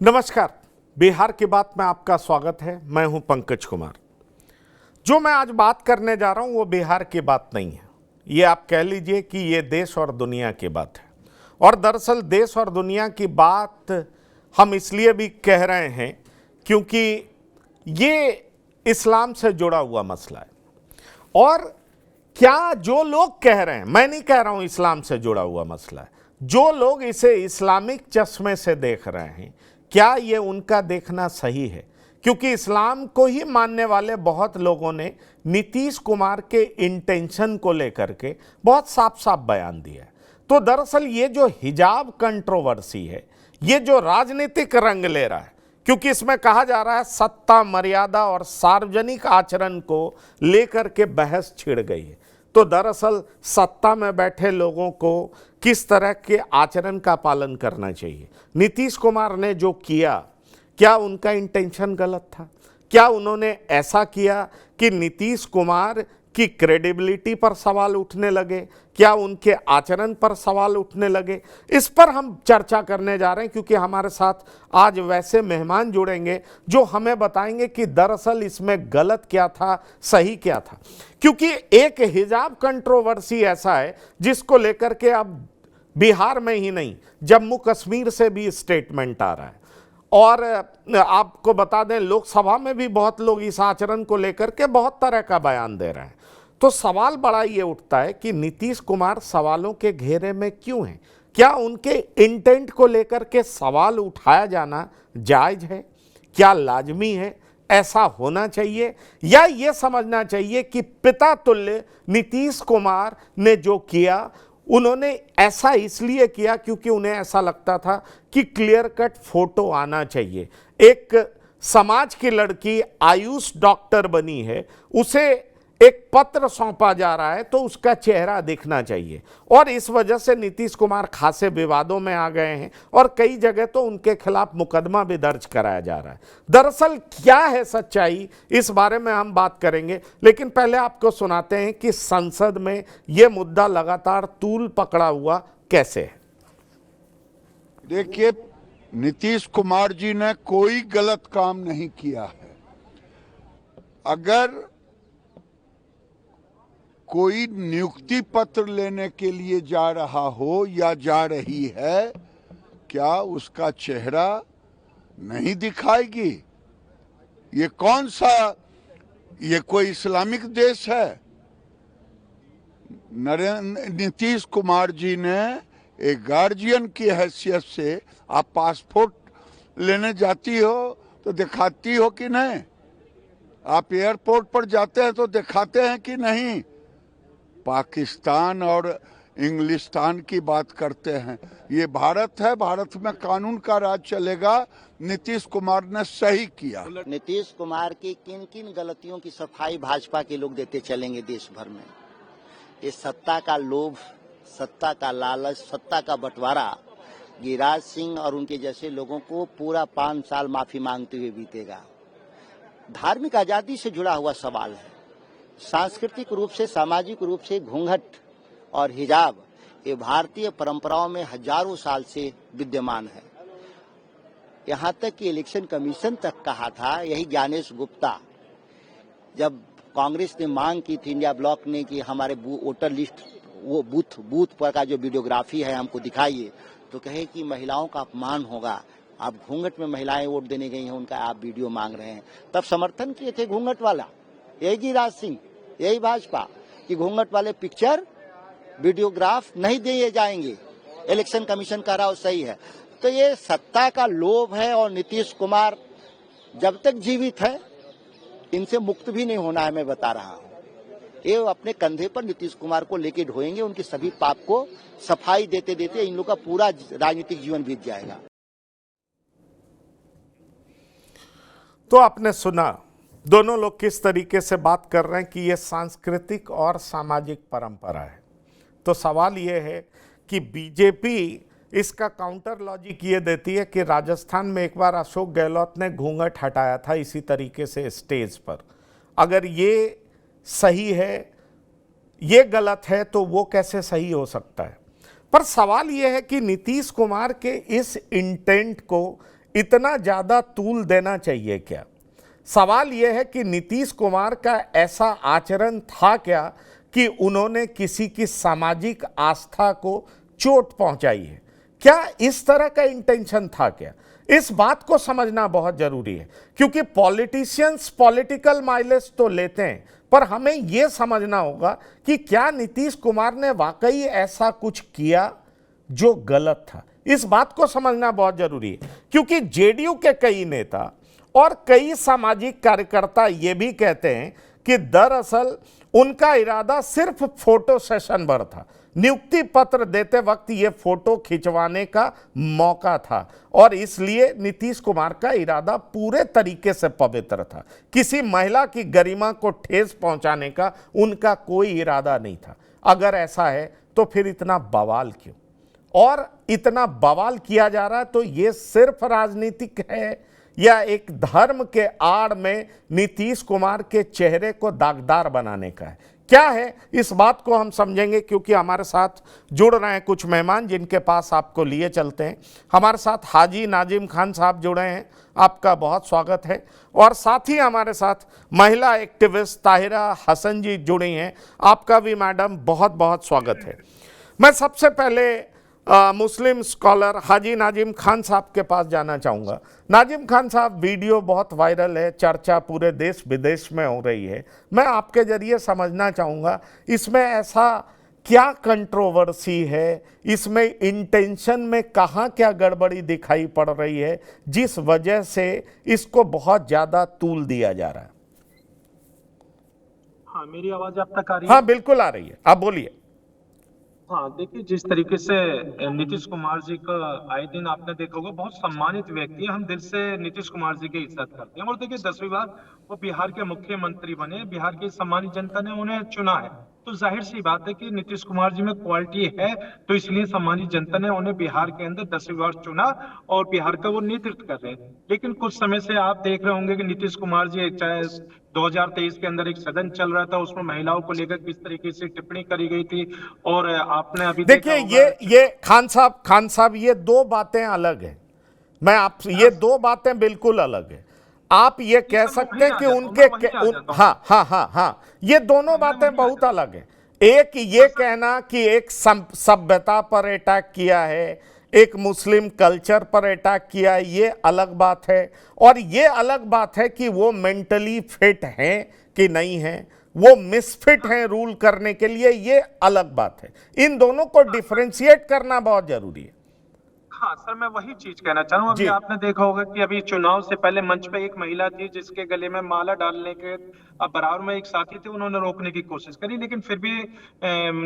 नमस्कार, बिहार की बात में आपका स्वागत है। मैं हूं पंकज कुमार। जो मैं आज बात करने जा रहा हूं वो बिहार की बात नहीं है, ये आप कह लीजिए कि ये देश और दुनिया की बात है। और दरअसल देश और दुनिया की बात हम इसलिए भी कह रहे हैं क्योंकि ये इस्लाम से जुड़ा हुआ मसला है। और क्या जो लोग कह रहे हैं, मैं नहीं कह रहा हूं इस्लाम से जुड़ा हुआ मसला है, जो लोग इसे इस्लामिक चश्मे से देख रहे हैं, क्या ये उनका देखना सही है? क्योंकि इस्लाम को ही मानने वाले बहुत लोगों ने नीतीश कुमार के इंटेंशन को लेकर के बहुत साफ साफ बयान दिया है। तो दरअसल ये जो हिजाब कंट्रोवर्सी है, ये जो राजनीतिक रंग ले रहा है, क्योंकि इसमें कहा जा रहा है सत्ता, मर्यादा और सार्वजनिक आचरण को लेकर के बहस छिड़ गई है। तो दरअसल सत्ता में बैठे लोगों को किस तरह के आचरण का पालन करना चाहिए? नीतीश कुमार ने जो किया, क्या उनका इंटेंशन गलत था? क्या उन्होंने ऐसा किया कि नीतीश कुमार की क्रेडिबिलिटी पर सवाल उठने लगे? क्या उनके आचरण पर सवाल उठने लगे? इस पर हम चर्चा करने जा रहे हैं, क्योंकि हमारे साथ आज वैसे मेहमान जुड़ेंगे जो हमें बताएंगे कि दरअसल इसमें गलत क्या था, सही क्या था। क्योंकि एक हिजाब कंट्रोवर्सी ऐसा है जिसको लेकर के अब बिहार में ही नहीं, जम्मू कश्मीर से भी स्टेटमेंट आ रहा है। और आपको बता दें, लोकसभा में भी बहुत लोग इस आचरण को लेकर के बहुत तरह का बयान दे रहे हैं। तो सवाल बड़ा ये उठता है कि नीतीश कुमार सवालों के घेरे में क्यों हैं? क्या उनके इंटेंट को लेकर के सवाल उठाया जाना जायज है? क्या लाजमी है? ऐसा होना चाहिए? या ये समझना चाहिए कि पिता तुल्य नीतीश कुमार ने जो किया, उन्होंने ऐसा इसलिए किया क्योंकि उन्हें ऐसा लगता था कि क्लियर कट फोटो आना चाहिए। एक समाज की लड़की आयुष डॉक्टर बनी है, उसे एक पत्र सौंपा जा रहा है तो उसका चेहरा दिखना चाहिए। और इस वजह से नीतीश कुमार खासे विवादों में आ गए हैं और कई जगह तो उनके खिलाफ मुकदमा भी दर्ज कराया जा रहा है। दरअसल क्या है सच्चाई, इस बारे में हम बात करेंगे। लेकिन पहले आपको सुनाते हैं कि संसद में यह मुद्दा लगातार तूल पकड़ा हुआ कैसे है। देखिए, नीतीश कुमार जी ने कोई गलत काम नहीं किया है। अगर कोई नियुक्ति पत्र लेने के लिए जा रहा हो या जा रही है, क्या उसका चेहरा नहीं दिखाएगी? ये कौन सा, ये कोई इस्लामिक देश है? नीतीश कुमार जी ने एक गार्जियन की हैसियत से, आप पासपोर्ट लेने जाती हो तो दिखाती हो कि नहीं? आप एयरपोर्ट पर जाते हैं तो दिखाते हैं कि नहीं? पाकिस्तान और इंग्लिस्तान की बात करते हैं। ये भारत है, भारत में कानून का राज चलेगा। नीतीश कुमार ने सही किया। नीतीश कुमार की किन किन गलतियों की सफाई भाजपा के लोग देते चलेंगे देश भर में। ये सत्ता का लोभ, सत्ता का लालच, सत्ता का बंटवारा गिरिराज सिंह और उनके जैसे लोगों को पूरा 5 साल माफी मांगते हुए बीतेगा। धार्मिक आजादी से जुड़ा हुआ सवाल है। सांस्कृतिक रूप से, सामाजिक रूप से घूंघट और हिजाब ये भारतीय परंपराओं में हजारों साल से विद्यमान है। यहाँ तक कि इलेक्शन कमीशन तक कहा था, यही ज्ञानेश गुप्ता, जब कांग्रेस ने मांग की थी, इंडिया ब्लॉक ने, कि हमारे वोटर लिस्ट, वो बूथ पर का जो वीडियोग्राफी है हमको दिखाइए, तो कहे कि महिलाओं का अपमान होगा। आप घूंघट में महिलाएं वोट देने गई हैं, उनका आप वीडियो मांग रहे हैं। तब समर्थन किए थे घूंघट वाला, यही गिरिराज सिंह, यही भाजपा, कि घूंघट वाले पिक्चर वीडियोग्राफ नहीं दिए जाएंगे। इलेक्शन कमीशन कह रहा हो, सही है। तो ये सत्ता का लोभ है और नीतीश कुमार जब तक जीवित है इनसे मुक्त भी नहीं होना है। मैं बता रहा हूँ, ये अपने कंधे पर नीतीश कुमार को लेके ढोएंगे। उनके सभी पाप को सफाई देते देते इन लोग का पूरा राजनीतिक जीवन बीत जाएगा। तो आपने सुना दोनों लोग किस तरीके से बात कर रहे हैं कि यह सांस्कृतिक और सामाजिक परंपरा है। तो सवाल यह है कि बीजेपी इसका काउंटर लॉजिक ये देती है कि राजस्थान में एक बार अशोक गहलोत ने घूंघट हटाया था इसी तरीके से स्टेज पर। अगर ये सही है, ये गलत है, तो वो कैसे सही हो सकता है? पर सवाल यह है कि नीतीश कुमार के इस इंटेंट को इतना ज़्यादा तूल देना चाहिए क्या? सवाल यह है कि नीतीश कुमार का ऐसा आचरण था क्या कि उन्होंने किसी की सामाजिक आस्था को चोट पहुंचाई है? क्या इस तरह का इंटेंशन था क्या? इस बात को समझना बहुत जरूरी है, क्योंकि पॉलिटिशियंस पॉलिटिकल माइलेज तो लेते हैं, पर हमें यह समझना होगा कि क्या नीतीश कुमार ने वाकई ऐसा कुछ किया जो गलत था। इस बात को समझना बहुत जरूरी है, क्योंकि जेडीयू के कई नेता और कई सामाजिक कार्यकर्ता ये भी कहते हैं कि दरअसल उनका इरादा सिर्फ फोटो सेशन भर था, नियुक्ति पत्र देते वक्त ये फोटो खिंचवाने का मौका था और इसलिए नीतीश कुमार का इरादा पूरे तरीके से पवित्र था। किसी महिला की गरिमा को ठेस पहुंचाने का उनका कोई इरादा नहीं था। अगर ऐसा है तो फिर इतना बवाल क्यों? और इतना बवाल किया जा रहा है तो ये सिर्फ राजनीतिक है या एक धर्म के आड़ में नीतीश कुमार के चेहरे को दागदार बनाने का है? क्या है, इस बात को हम समझेंगे, क्योंकि हमारे साथ जुड़ रहे हैं कुछ मेहमान जिनके पास आपको लिए चलते हैं। हमारे साथ हाजी नाजिम खान साहब जुड़े हैं, आपका बहुत स्वागत है। और साथ ही हमारे साथ महिला एक्टिविस्ट ताहिरा हसन जी जुड़ी हैं, आपका भी मैडम बहुत बहुत स्वागत है। मैं सबसे पहले मुस्लिम स्कॉलर हाजी नाजिम खान साहब के पास जाना चाहूँगा। नाजिम खान साहब, वीडियो बहुत वायरल है, चर्चा पूरे देश विदेश में हो रही है। मैं आपके जरिए समझना चाहूँगा इसमें ऐसा क्या कंट्रोवर्सी है, इसमें इंटेंशन में कहाँ क्या गड़बड़ी दिखाई पड़ रही है जिस वजह से इसको बहुत ज़्यादा तूल दिया जा रहा है? हाँ, मेरी आवाज आप तक आ रही है? हाँ बिल्कुल आ रही है, आप बोलिए। हाँ, देखिए, जिस तरीके से नीतीश कुमार जी का आए दिन आपने देखा होगा, बहुत सम्मानित व्यक्ति है। हम दिल से नीतीश कुमार जी की इज्जत करते हैं। और देखिए, 10वीं बार वो बिहार के मुख्यमंत्री बने, बिहार की सम्मानित जनता ने उन्हें चुना है, तो जाहिर सी बात है कि नीतीश कुमार जी में क्वालिटी है, तो इसलिए सम्मानित जनता ने उन्हें बिहार के अंदर 10वीं बार चुना और बिहार का वो नेतृत्व कर रहे हैं। लेकिन कुछ समय से आप देख रहे होंगे कि नीतीश कुमार जी, चाहे 2023 के अंदर एक सदन चल रहा था, उसमें महिलाओं को लेकर किस तरीके से टिप्पणी करी गई थी, और आपने अभी देखिए ये खान साहब ये दो बातें अलग हैं। मैं आप ये दो बातें बिल्कुल अलग है। आप ये कह सकते हैं कि हाँ, ये दोनों बातें बहुत अलग है। एक ये कहना कि एक सभ्यता पर अटैक किया है, एक मुस्लिम कल्चर पर अटैक किया है, ये अलग बात है। और ये अलग बात है कि वो मेंटली फिट हैं कि नहीं हैं, वो मिसफिट हैं रूल करने के लिए, ये अलग बात है। इन दोनों को डिफरेंशिएट करना बहुत जरूरी है। हाँ सर, मैं वही चीज कहना चाह रहा हूँ। अभी आपने देखा होगा कि अभी चुनाव से पहले मंच पे एक महिला थी जिसके गले में माला डालने के बराबर में एक साथी थे, उन्होंने रोकने की कोशिश करी, लेकिन फिर भी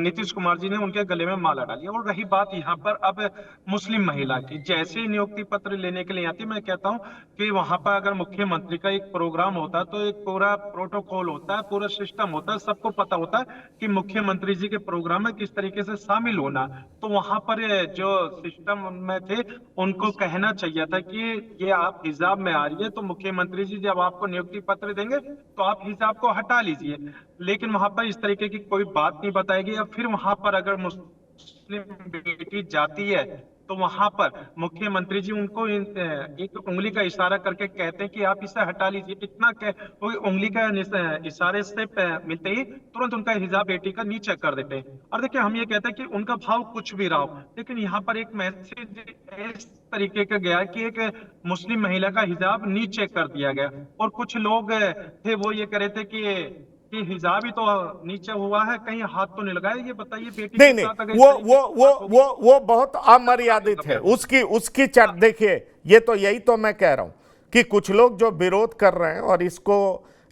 नीतीश कुमार जी ने उनके गले में माला डाली। और रही बात यहाँ पर अब मुस्लिम महिला की, जैसे ही नियुक्ति पत्र लेने के लिए आती, मैं कहता हूँ कि वहां पर अगर मुख्यमंत्री का एक प्रोग्राम होता है तो एक पूरा प्रोटोकॉल होता है, पूरा सिस्टम होता है, सबको पता होता है कि मुख्यमंत्री जी के प्रोग्राम में किस तरीके से शामिल होना। तो वहां पर जो सिस्टम में थे, उनको कहना चाहिए था कि ये आप हिजाब में आ रही है, तो मुख्यमंत्री जी जब आपको नियुक्ति पत्र देंगे तो आप हिजाब को हटा लीजिए। लेकिन वहां पर इस तरीके की कोई बात नहीं बताएगी। अब फिर वहां पर अगर मुस्लिम बेटी जाती है तो वहां पर मुख्यमंत्री जी उनको एक उंगली का इशारा करके कहते हैं कि आप इसे हटा लीजिए। इतना उंगली का इशारे से मिलते ही तुरंत उनका हिजाब बेटी का नीचे कर देते हैं। और देखिए, हम ये कहते हैं कि उनका भाव कुछ भी रहा हो, लेकिन यहाँ पर एक मैसेज इस तरीके का गया कि एक मुस्लिम महिला का हिजाब नीचे कर दिया गया। और कुछ लोग थे वो ये कह रहे थे कि हिजाब ही तो नीचे हुआ है, कहीं हाथ तो नहीं लगाया। ये बताइए, बेटी नहीं नहीं, वो बहुत अमर्यादित है। उसकी देखिए, ये तो यही तो मैं कह रहा हूं कि कुछ लोग जो विरोध कर रहे हैं और इसको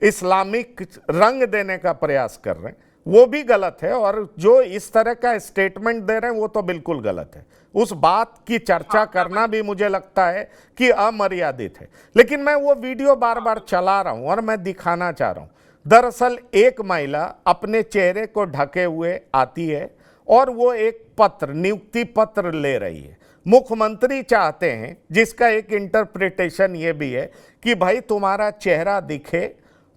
इस्लामिक रंग देने का प्रयास कर रहे हैं, वो भी गलत है। और जो इस तरह का स्टेटमेंट दे रहे हैं वो तो बिल्कुल गलत है। उस बात की चर्चा करना भी मुझे लगता है कि अमर्यादित है। लेकिन मैं वो वीडियो बार बार चला रहा हूं और मैं दिखाना चाह रहा हूं। दरअसल एक महिला अपने चेहरे को ढके हुए आती है और वो एक पत्र, नियुक्ति पत्र ले रही है। मुख्यमंत्री चाहते हैं, जिसका एक इंटरप्रिटेशन ये भी है कि भाई तुम्हारा चेहरा दिखे,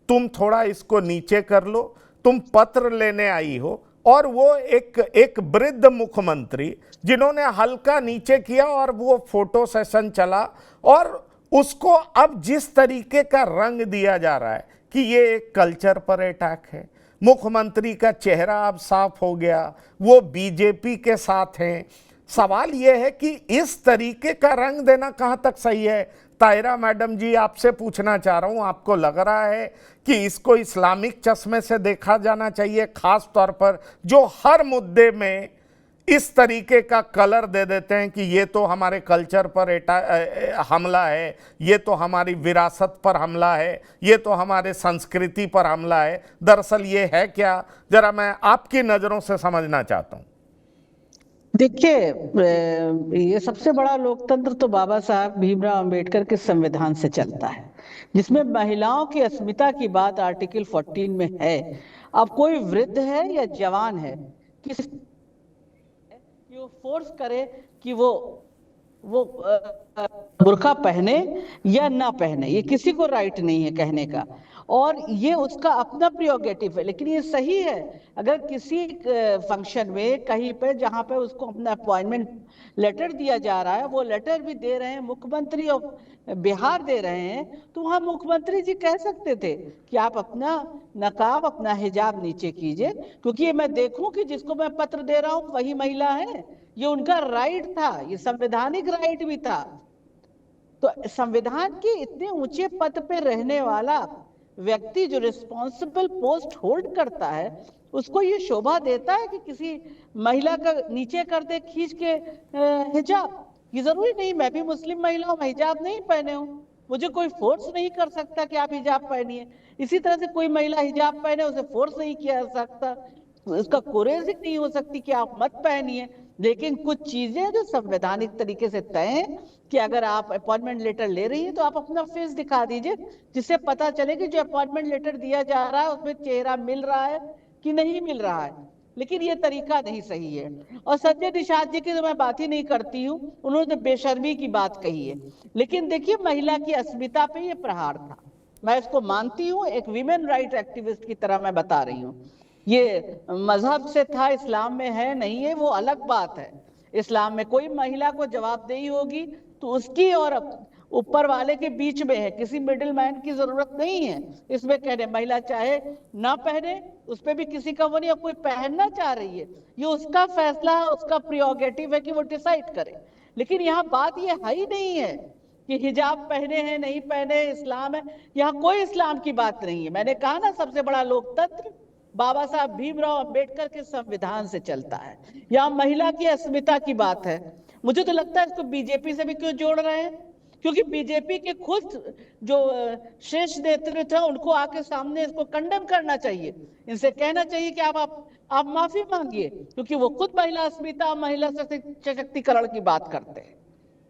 तुम थोड़ा इसको नीचे कर लो, तुम पत्र लेने आई हो। और वो एक वृद्ध मुख्यमंत्री जिन्होंने हल्का नीचे किया और वो फोटो सेशन चला और उसको अब जिस तरीके का रंग दिया जा रहा है कि ये एक कल्चर पर अटैक है, मुख्यमंत्री का चेहरा अब साफ हो गया, वो बीजेपी के साथ हैं। सवाल ये है कि इस तरीके का रंग देना कहां तक सही है। तायरा मैडम जी, आपसे पूछना चाह रहा हूं, आपको लग रहा है कि इसको इस्लामिक चश्मे से देखा जाना चाहिए, खास तौर पर जो हर मुद्दे में इस तरीके का कलर दे देते हैं कि ये तो हमारे कल्चर पर हमला है, ये तो हमारी विरासत पर हमला है, ये तो हमारे संस्कृति पर हमला है। दरअसल ये है क्या, जरा मैं आपकी नज़रों से समझना चाहता हूँ। देखिए, ये सबसे बड़ा लोकतंत्र तो बाबा साहब भीमराव अंबेडकर के संविधान से चलता है, जिसमें महिलाओं की अस्मिता की बात आर्टिकल 14 में है। अब कोई वृद्ध है या जवान है, किस कि वो फोर्स करे कि वो बुर्का पहने या ना पहने, ये किसी को राइट नहीं है कहने का, और ये उसका अपना प्रियोगेटिव है। लेकिन ये सही है, अगर किसी फंक्शन में कहीं पे जहां पे उसको अपना अपॉइंटमेंट लेटर दिया जा रहा है, वो लेटर भी दे रहे हैं मुख्यमंत्री ऑफ बिहार दे रहे हैं, तो वहां मुख्यमंत्री जी कह सकते थे कि आप अपना नकाब, अपना हिजाब नीचे कीजिए, क्योंकि मैं देखूं कि जिसको मैं पत्र दे रहा हूं वही महिला है। ये उनका राइट था, ये संवैधानिक राइट भी था। तो संविधान के इतने ऊंचे पद पे रहने वाला व्यक्ति जो रिस्पॉन्सिबल पोस्ट होल्ड करता है, उसको ये शोभा देता है कि किसी महिला का नीचे कर दे खींच के हिजाब। ये जरूरी नहीं, मैं भी मुस्लिम महिला हूं, मैं हिजाब नहीं पहने हूं, मुझे कोई फोर्स नहीं कर सकता कि आप हिजाब पहनिए। इसी तरह से कोई महिला हिजाब पहने, उसे फोर्स नहीं किया जा सकता, उसका कोरेजिंग नहीं हो सकती कि आप मत पहनिए। लेकिन कुछ चीजें जो संवैधानिक तरीके से तय हैं कि अगर आप अपॉइंटमेंट लेटर ले रही है तो आप अपना फेस दिखा दीजिए, जिससे पता चले कि जो अपॉइंटमेंट लेटर दिया जा रहा है उसमें चेहरा मिल रहा है कि नहीं मिल रहा है। लेकिन ये तरीका नहीं सही है। और संजय निषाद जी की तो मैं बात ही नहीं करती हूँ, उन्होंने तो बेशर्मी की बात कही है। लेकिन देखिए, महिला की अस्मिता पे ये प्रहार था, मैं इसको मानती हूँ, एक विमेन राइट एक्टिविस्ट की तरह मैं बता रही हूँ। ये मजहब से था, इस्लाम में है नहीं है, वो अलग बात है। इस्लाम में कोई महिला को जवाबदेही होगी तो उसकी और ऊपर वाले के बीच में है, किसी मिडिल मैन की जरूरत नहीं है इसमें कहने। महिला चाहे ना पहने, उस पर भी किसी का वो नहीं, कोई पहनना चाह रही है, ये उसका फैसला, उसका प्रियोगेटिव है कि वो डिसाइड करे। लेकिन यहाँ बात ये है ही नहीं है कि हिजाब पहने हैं नहीं पहने, इस्लाम है, यहाँ कोई इस्लाम की बात नहीं है। मैंने कहा ना, सबसे बड़ा लोकतंत्र बाबा साहब भीमराव अंबेडकर के संविधान से चलता है। यहाँ महिला की अस्मिता की बात है। मुझे तो लगता है इसको बीजेपी से भी क्यों जोड़ रहे हैं, क्योंकि बीजेपी के खुद जो शीर्ष नेतृत्व है उनको आके सामने इसको कंडेम करना चाहिए, इनसे कहना चाहिए कि आप माफी मांगिए, क्योंकि वो खुद महिला अस्मिता, महिला सशक्तिकरण की बात करते हैं।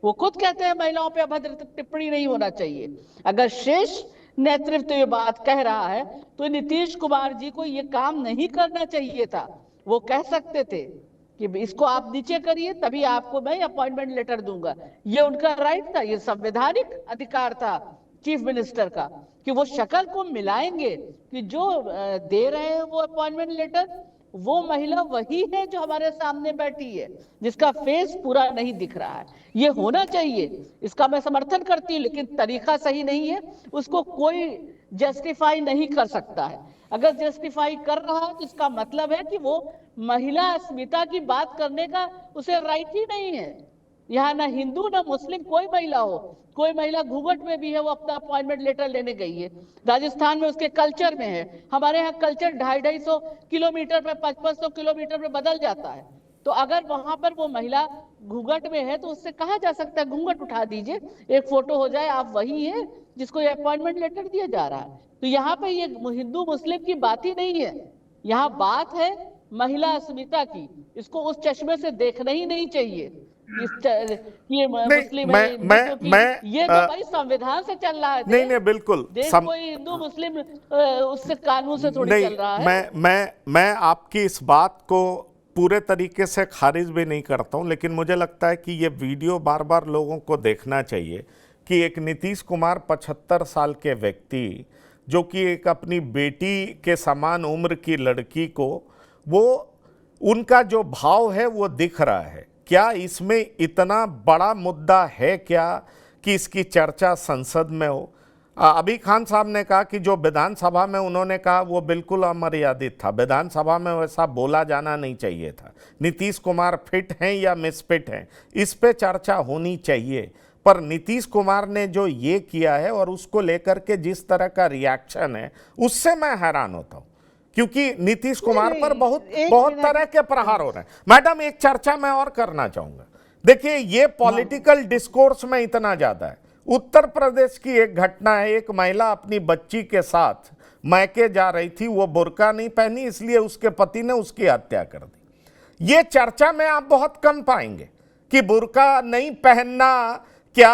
वो खुद कहते हैं महिलाओं पे अभद्र टिप्पणी नहीं होना चाहिए। अगर शेष नेतृत्व ये बात कह रहा है तो नीतीश कुमार जी को ये काम नहीं करना चाहिए था। वो कह सकते थे कि इसको आप नीचे करिए, तभी आपको मैं अपॉइंटमेंट लेटर दूंगा। ये उनका राइट था, ये संवैधानिक अधिकार था चीफ मिनिस्टर का कि वो शक्ल को मिलाएंगे कि जो दे रहे हैं वो अपॉइंटमेंट लेटर, वो महिला वही है जो हमारे सामने बैठी है, जिसका फेस पूरा नहीं दिख रहा है। ये होना चाहिए, इसका मैं समर्थन करती हूँ, लेकिन तरीका सही नहीं है, उसको कोई जस्टिफाई नहीं कर सकता है। अगर जस्टिफाई कर रहा है तो इसका मतलब है कि वो महिला अस्मिता की बात करने का उसे राइट ही नहीं है। यहाँ ना हिंदू ना मुस्लिम कोई महिला हो, कोई महिला घूंघट में भी है, वो अपना अपॉइंटमेंट लेटर लेने गई है। राजस्थान में उसके कल्चर में है, हमारे यहाँ कल्चर 250-250 किलोमीटर पे, 5500 किलोमीटर पे बदल जाता है। तो अगर वहां पर वो महिला घूंघट में है तो उससे कहा जा सकता है घूंघट उठा दीजिए, एक फोटो हो जाए, आप वही है जिसको ये अपॉइंटमेंट लेटर दिया जा रहा है। तो यहाँ पे ये हिंदू मुस्लिम की बात ही नहीं है, यहाँ बात है महिला अस्मिता की। इसको उस चश्मे से देखना ही नहीं चाहिए ये मुस्लिम है, ये तो भाई संविधान से चल रहा है। नहीं बिल्कुल, देश कोई हिंदू मुस्लिम उससे कानून से थोड़ी चल रहा है। मैं आपकी इस बात को पूरे तरीके से खारिज भी नहीं करता हूं, लेकिन मुझे लगता है कि ये वीडियो बार बार लोगों को देखना चाहिए कि एक नीतीश कुमार 75 साल के व्यक्ति, जो कि एक अपनी बेटी के समान उम्र की लड़की को, वो उनका जो भाव है वो दिख रहा है। क्या इसमें इतना बड़ा मुद्दा है क्या कि इसकी चर्चा संसद में हो। अभी खान साहब ने कहा कि जो विधानसभा में उन्होंने कहा वो बिल्कुल अमर्यादित था, विधानसभा में वैसा बोला जाना नहीं चाहिए था। नीतीश कुमार फिट हैं या मिसफिट हैं, इस पे चर्चा होनी चाहिए। पर नीतीश कुमार ने जो ये किया है और उसको लेकर के जिस तरह का रिएक्शन है, उससे मैं हैरान होता हूं, क्योंकि नीतीश कुमार पर बहुत तरह के प्रहार हो रहे हैं। मैडम, एक चर्चा मैं और करना चाहूंगा। देखिए, ये पॉलिटिकल डिस्कोर्स में इतना ज्यादा है। उत्तर प्रदेश की एक घटना है, एक महिला अपनी बच्ची के साथ मैके जा रही थी, वो बुर्का नहीं पहनी, इसलिए उसके पति ने उसकी हत्या कर दी। ये चर्चा में आप बहुत कम पाएंगे कि बुर्का नहीं पहनना क्या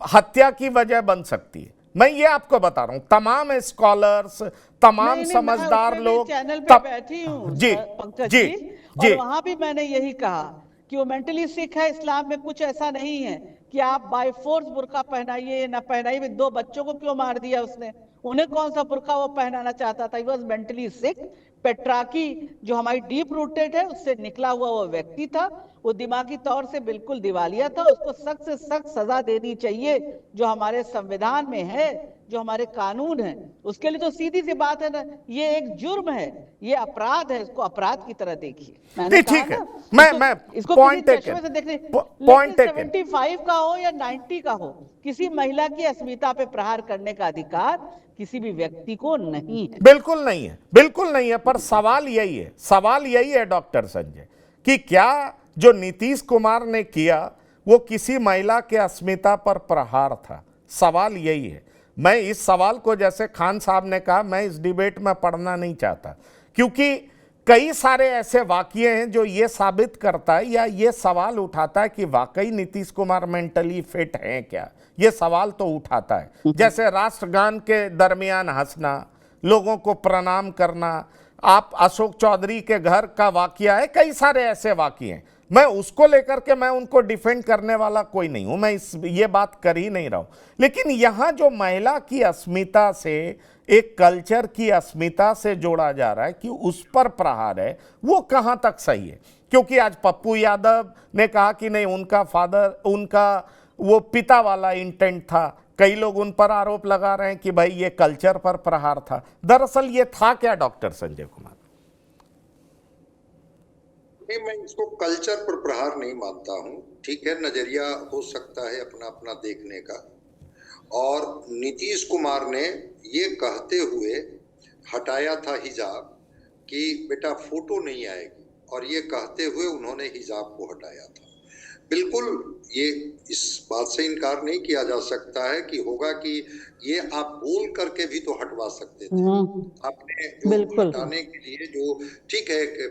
हत्या की वजह बन सकती है। मैं ये आपको बता रहा हूं, तमाम स्कॉलर्स, तमाम समझदार लोग चैनल पे बैठी हूँ जी पंकज जी जी, और वहां भी मैंने यही कहा कि वो मेंटली सिक है। इस्लाम में कुछ ऐसा नहीं है कि आप बाय फोर्स बुर्का पहनाइए ना पहनाइए। 2 बच्चों को क्यों मार दिया उसने? उन्हें कौन सा बुर्का वो पहनाना चाहता था? ही वाज मेंटली सिक। पेट्राकी जो हमारी डीप रूटेड है, उससे निकला हुआ वो व्यक्ति था। वो दिमागी तौर से बिल्कुल दिवालिया था। उसको सख्त से सख्त सजा देनी चाहिए, जो हमारे संविधान में है, जो हमारे कानून है। उसके लिए तो सीधी सी बात है ना, ये एक जुर्म है, ये अपराध है, इसको अपराध की तरह देखिए। मैंने कहा ठीक है, ना, मैं इसको पॉइंट किसी चश्मे से देखने, पॉइंट 75 का हो या 90 का हो, किसी महिला की अस्मिता पे प्रहार करने का अधिकार किसी भी व्यक्ति को नहीं है। बिल्कुल नहीं है, बिल्कुल नहीं है। पर सवाल यही है डॉक्टर संजय, कि क्या जो नीतीश कुमार ने किया वो किसी महिला के अस्मिता पर प्रहार था? सवाल यही है। मैं इस सवाल को, जैसे खान साहब ने कहा, मैं इस डिबेट में पढ़ना नहीं चाहता, क्योंकि कई सारे ऐसे वाकये हैं जो ये साबित करता है या ये सवाल उठाता है कि वाकई नीतीश कुमार मेंटली फिट हैं क्या। ये सवाल तो उठाता है। जैसे राष्ट्रगान के दरमियान हंसना, लोगों को प्रणाम करना, आप अशोक चौधरी के घर का वाकया है, कई सारे ऐसे वाकये हैं। मैं उसको लेकर के मैं उनको डिफेंड करने वाला कोई नहीं हूं, मैं ये बात कर ही नहीं रहा हूं। लेकिन यहां जो महिला की अस्मिता से, एक कल्चर की अस्मिता से जोड़ा जा रहा है कि उस पर प्रहार है, वो कहां तक सही है? क्योंकि आज पप्पू यादव ने कहा कि नहीं, उनका वो पिता वाला इंटेंट था। कई लोग उन पर आरोप लगा रहे हैं कि भाई ये कल्चर पर प्रहार था। दरअसल ये था क्या डॉक्टर संजय कुमार? नहीं, मैं इसको कल्चर पर प्रहार नहीं मानता हूं। ठीक है, नजरिया हो सकता है अपना अपना देखने का। और नीतीश कुमार ने ये कहते हुए हटाया था हिजाब कि बेटा फोटो नहीं आएगी, और ये कहते हुए उन्होंने हिजाब को हटाया था। बिल्कुल, ये इस बात से इनकार नहीं किया जा सकता है कि होगा कि ये आप बोल करके भी तो हटवा सकते थे। आपने जो हटाने के लिए जो, ठीक है,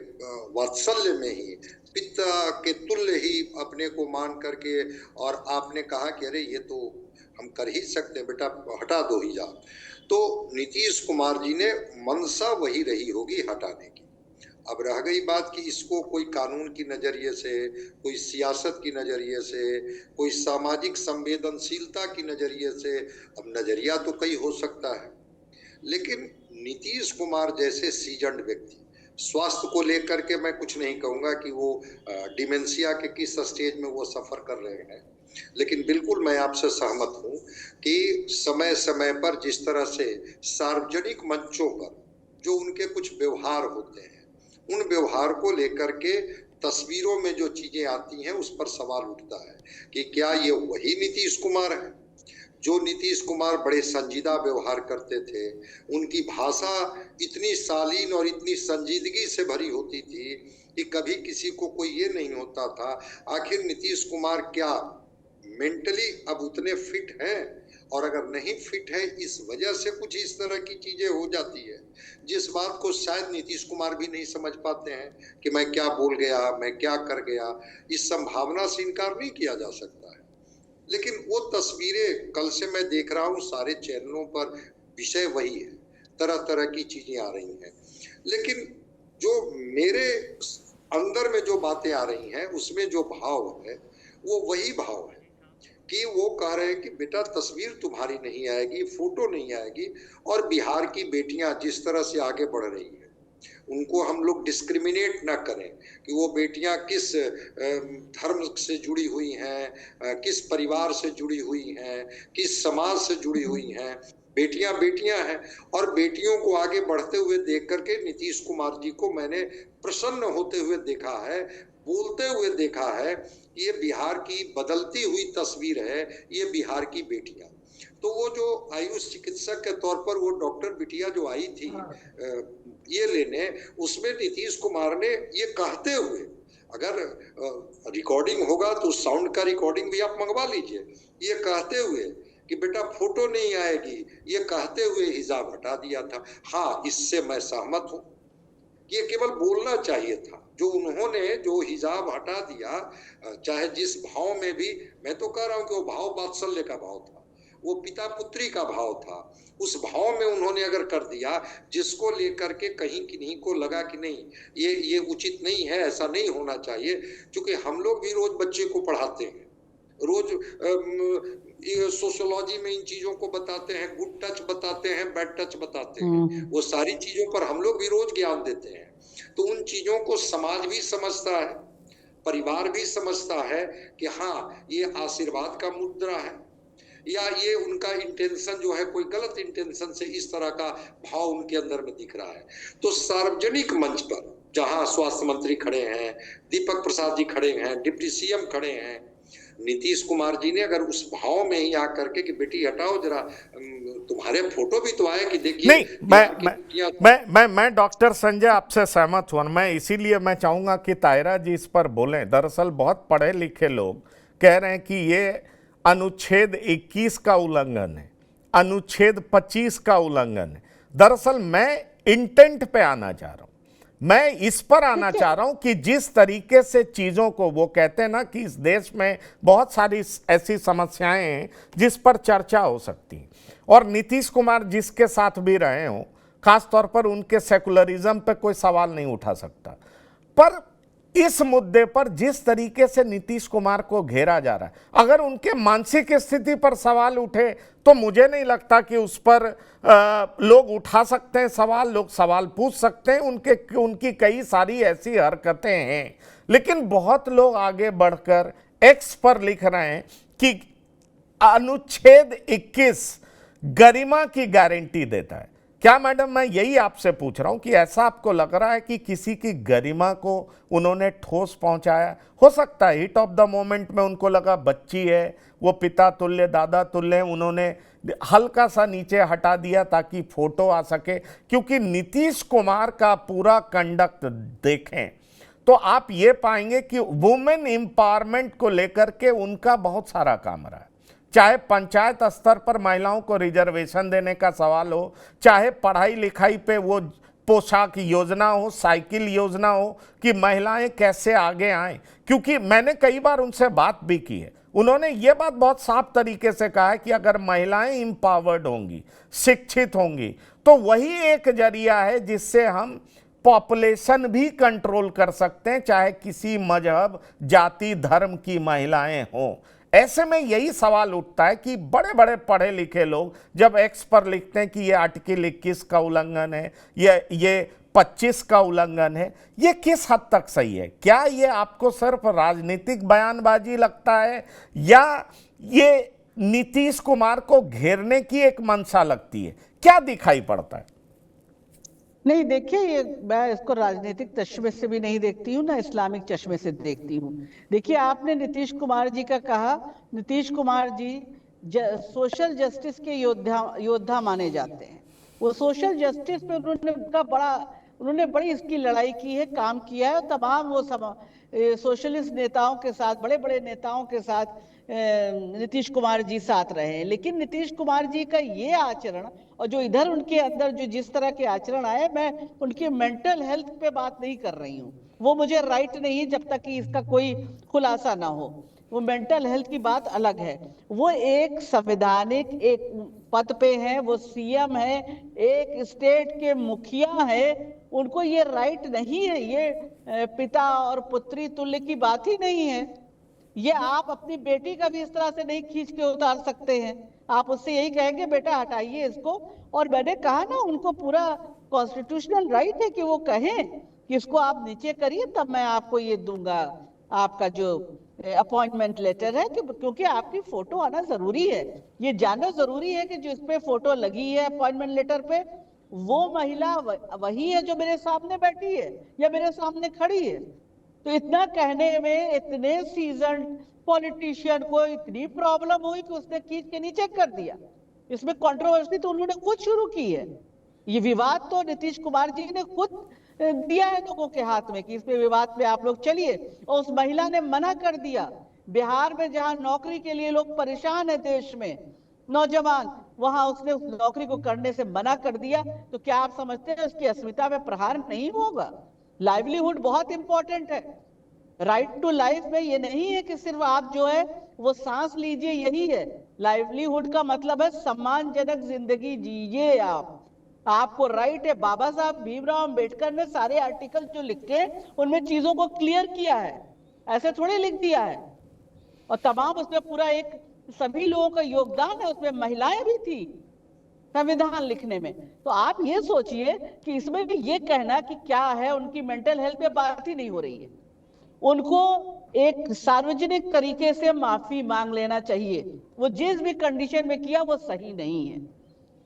वात्सल्य में ही, पिता के तुल्य ही अपने को मान करके, और आपने कहा कि अरे ये तो हम कर ही सकते हैं, बेटा हटा दो हिजाब। तो नीतीश कुमार जी ने मंशा वही रही होगी हटाने की। अब रह गई बात कि इसको कोई कानून की नजरिए से, कोई सियासत की नजरिए से, कोई सामाजिक संवेदनशीलता की नजरिए से, अब नजरिया तो कई हो सकता है। लेकिन नीतीश कुमार जैसे सीजन्ड व्यक्ति, स्वास्थ्य को लेकर के मैं कुछ नहीं कहूंगा कि वो डिमेंशिया के किस स्टेज में वो सफर कर रहे हैं, लेकिन बिल्कुल मैं आपसे सहमत हूं कि समय समय पर जिस तरह से सार्वजनिक मंचों पर जो उनके कुछ व्यवहार होते हैं, उन व्यवहार को लेकर के तस्वीरों में जो चीजें आती हैं, उस पर सवाल उठता है कि क्या ये वही नीतीश कुमार है? जो नीतीश कुमार बड़े संजीदा व्यवहार करते थे, उनकी भाषा इतनी शालीन और इतनी संजीदगी से भरी होती थी कि कभी किसी को कोई ये नहीं होता था आखिर नीतीश कुमार क्या मेंटली अब उतने फिट हैं, और अगर नहीं फिट है इस वजह से कुछ इस तरह की चीजें हो जाती है, जिस बात को शायद नीतीश कुमार भी नहीं समझ पाते हैं कि मैं क्या बोल गया, मैं क्या कर गया। इस संभावना से इनकार नहीं किया जा सकता है। लेकिन वो तस्वीरें कल से मैं देख रहा हूँ, सारे चैनलों पर विषय वही है, तरह तरह की चीजें आ रही हैं। लेकिन जो मेरे अंदर में जो बातें आ रही हैं, उसमें जो भाव है वो वही भाव है कि वो कह रहे हैं कि बेटा तस्वीर तुम्हारी नहीं आएगी, फोटो नहीं आएगी, और बिहार की बेटियां जिस तरह से आगे बढ़ रही है, उनको हम लोग डिस्क्रिमिनेट ना करें कि वो बेटियां किस धर्म से जुड़ी हुई हैं, किस परिवार से जुड़ी हुई हैं, किस समाज से जुड़ी हुई हैं। बेटियां बेटियां हैं। और बेटियों को आगे बढ़ते हुए देख करके नीतीश कुमार जी को मैंने प्रसन्न होते हुए देखा है, बोलते हुए देखा है। ये बिहार की बदलती हुई तस्वीर है, ये बिहार की बेटियां। तो वो जो आयुष चिकित्सक के तौर पर वो डॉक्टर बिटिया जो आई थी ये लेने, उसमें नीतीश कुमार ने ये कहते हुए, अगर रिकॉर्डिंग होगा तो साउंड का रिकॉर्डिंग भी आप मंगवा लीजिए, ये कहते हुए कि बेटा फोटो नहीं आएगी, ये कहते हुए हिजाब हटा दिया था। हाँ, इससे मैं सहमत हूं। ये केवल बोलना चाहिए था। जो उन्होंने जो हिजाब हटा दिया, चाहे जिस भाव में भी, मैं तो कह रहा हूं कि वो भाव वात्सल्य का भाव था, वो पिता पुत्री का भाव था। उस भाव में उन्होंने अगर कर दिया, जिसको लेकर के कहीं किन्हीं को लगा कि नहीं ये उचित नहीं है, ऐसा नहीं होना चाहिए। क्योंकि हम लोग भी रोज बच्चे को पढ़ाते हैं, रोज सोशियोलॉजी में इन चीजों को बताते हैं, गुड टच बताते हैं, बैड टच बताते हैं, वो सारी चीजों पर हम लोग भी रोज ज्ञान देते हैं। तो उन चीजों को समाज भी समझता है, परिवार भी समझता है कि हाँ ये आशीर्वाद का मुद्रा है, या ये उनका इंटेंशन जो है कोई गलत इंटेंशन से इस तरह का भाव उनके अंदर में दिख रहा है। तो सार्वजनिक मंच पर जहां स्वास्थ्य मंत्री खड़े हैं, दीपक प्रसाद जी खड़े हैं, डिप्टी सीएम खड़े हैं, नीतीश कुमार जी ने अगर उस भाव में ही आकर के कि बेटी हटाओ जरा, तुम्हारे फोटो भी तो आए कि देखिए। नहीं, मैं डॉक्टर संजय आपसे सहमत हूं। मैं इसीलिए मैं चाहूंगा कि तायरा जी इस पर बोलें। दरअसल बहुत पढ़े लिखे लोग कह रहे हैं कि ये अनुच्छेद 21 का उल्लंघन है, अनुच्छेद 25 का उल्लंघन है। दरअसल मैं इंटेंट पे आना चाह रहा हूं, मैं इस पर आना चाह रहा हूं कि जिस तरीके से चीजों को, वो कहते हैं ना कि इस देश में बहुत सारी ऐसी समस्याएं हैं जिस पर चर्चा हो सकती है, और नीतीश कुमार जिसके साथ भी रहे हों, खासतौर पर उनके सेकुलरिज्म पे कोई सवाल नहीं उठा सकता। पर इस मुद्दे पर जिस तरीके से नीतीश कुमार को घेरा जा रहा है, अगर उनके मानसिक स्थिति पर सवाल उठे तो मुझे नहीं लगता कि उस पर लोग उठा सकते हैं सवाल, लोग सवाल पूछ सकते हैं। उनकी कई सारी ऐसी हरकतें हैं, लेकिन बहुत लोग आगे बढ़कर एक्स पर लिख रहे हैं कि अनुच्छेद 21 गरिमा की गारंटी देता है। क्या मैडम, मैं यही आपसे पूछ रहा हूं कि ऐसा आपको लग रहा है कि किसी की गरिमा को उन्होंने ठोस पहुंचाया? हो सकता है हिट ऑफ द मोमेंट में उनको लगा बच्ची है, वो पिता तुल्य दादा तुल्य, उन्होंने हल्का सा नीचे हटा दिया ताकि फोटो आ सके। क्योंकि नीतीश कुमार का पूरा कंडक्ट देखें तो आप ये पाएंगे कि वुमेन एम्पावरमेंट को लेकर के उनका बहुत सारा काम रहा है। चाहे पंचायत स्तर पर महिलाओं को रिजर्वेशन देने का सवाल हो, चाहे पढ़ाई लिखाई पे वो पोशाक योजना हो, साइकिल योजना हो, कि महिलाएं कैसे आगे आएं। क्योंकि मैंने कई बार उनसे बात भी की है, उन्होंने ये बात बहुत साफ तरीके से कहा है कि अगर महिलाएं एम्पावर्ड होंगी, शिक्षित होंगी, तो वही एक जरिया है जिससे हम पॉपुलेशन भी कंट्रोल कर सकते हैं, चाहे किसी मजहब जाति धर्म की महिलाएं हों। ऐसे में यही सवाल उठता है कि बड़े बड़े पढ़े लिखे लोग जब एक्स पर लिखते हैं कि ये आर्टिकल 21 का उल्लंघन है, ये 25 का उल्लंघन है, ये किस हद तक सही है? क्या ये आपको सिर्फ राजनीतिक बयानबाजी लगता है, या ये नीतीश कुमार को घेरने की एक मंशा लगती है? क्या दिखाई पड़ता है? नहीं, देखिए, ये मैं इसको राजनीतिक चश्मे से भी नहीं देखती हूँ, ना इस्लामिक चश्मे से देखती हूँ। देखिए, आपने नीतीश कुमार जी का कहा, नीतीश कुमार जी सोशल जस्टिस के योद्धा माने जाते हैं। वो सोशल जस्टिस पे उन्होंने बड़ी इसकी लड़ाई की है, काम किया है। तमाम वो सोशलिस्ट नेताओं के साथ, बड़े बड़े नेताओं के साथ नीतीश कुमार जी साथ रहे हैं। लेकिन नीतीश कुमार जी का ये आचरण और जो इधर उनके अंदर जो जिस तरह के आचरण आए, मैं उनकी मेंटल हेल्थ पे बात नहीं कर रही हूँ, वो मुझे राइट नहीं है जब तक कि इसका कोई खुलासा ना हो। वो मेंटल हेल्थ की बात अलग है। वो एक संवैधानिक एक पद पे है, वो सीएम है, एक स्टेट के मुखिया है, उनको ये राइट नहीं है। ये पिता और पुत्री तुल्य की बात ही नहीं है। ये आप अपनी बेटी का भी इस तरह से नहीं खींच के उतार सकते हैं। आप उससे यही कहेंगे बेटा हटाइए इसको। और मैंने कहा ना, उनको पूरा कॉन्स्टिट्यूशनल राइट है कि वो कहें कि इसको आप नीचे करिए तब मैं आपको ये दूंगा, आपका जो अपॉइंटमेंट लेटर है, कि क्योंकि आपकी फोटो आना जरूरी है। ये जानना जरूरी है कि जिस पे फोटो लगी है अपॉइंटमेंट लेटर पे, वो महिला वही है जो मेरे सामने बैठी है या मेरे सामने खड़ी है। तो इतना कहने में इतने सीजन पॉलिटिशियन को इतनी प्रॉब्लम हुई कि उसने खींच के नीचे कर दिया। इसमें कंट्रोवर्सी तो उन्होंने खुद शुरू की है। ये विवाद तो नीतीश कुमार जी ने खुद दिया है लोगों के हाथ में कि इस पे विवाद पे आप लोग चलिए, और उस महिला ने मना कर दिया। बिहार में जहां नौकरी के लिए लोग परेशान है देश में, नौजवान, वहां उसने उस नौकरी को करने से मना कर दिया। तो क्या आप समझते हैं उसकी अस्मिता पे प्रहार नहीं होगा? लाइवलीहुड बहुत इंपॉर्टेंट है। राइट टू लाइफ में ये नहीं है कि सिर्फ आप जो है वो सांस लीजिए, यही है। लाइवलीहुड का मतलब है सम्मानजनक जिंदगी जीजिए आप। आपको राइट है। बाबा साहब भीमराव अंबेडकर ने सारे आर्टिकल जो लिखे उनमें चीजों को क्लियर किया है, ऐसे थोड़े लिख दिया है। और तमाम उसमें पूरा एक सभी लोगों का योगदान है, उसमें महिलाएं भी थी संविधान लिखने में। तो आप ये सोचिए कि इसमें भी ये कहना कि क्या है, उनकी मेंटल हेल्थ पे बात ही नहीं हो रही है। उनको एक सार्वजनिक तरीके से माफी मांग लेना चाहिए। वो जिस भी कंडीशन में किया वो सही नहीं है।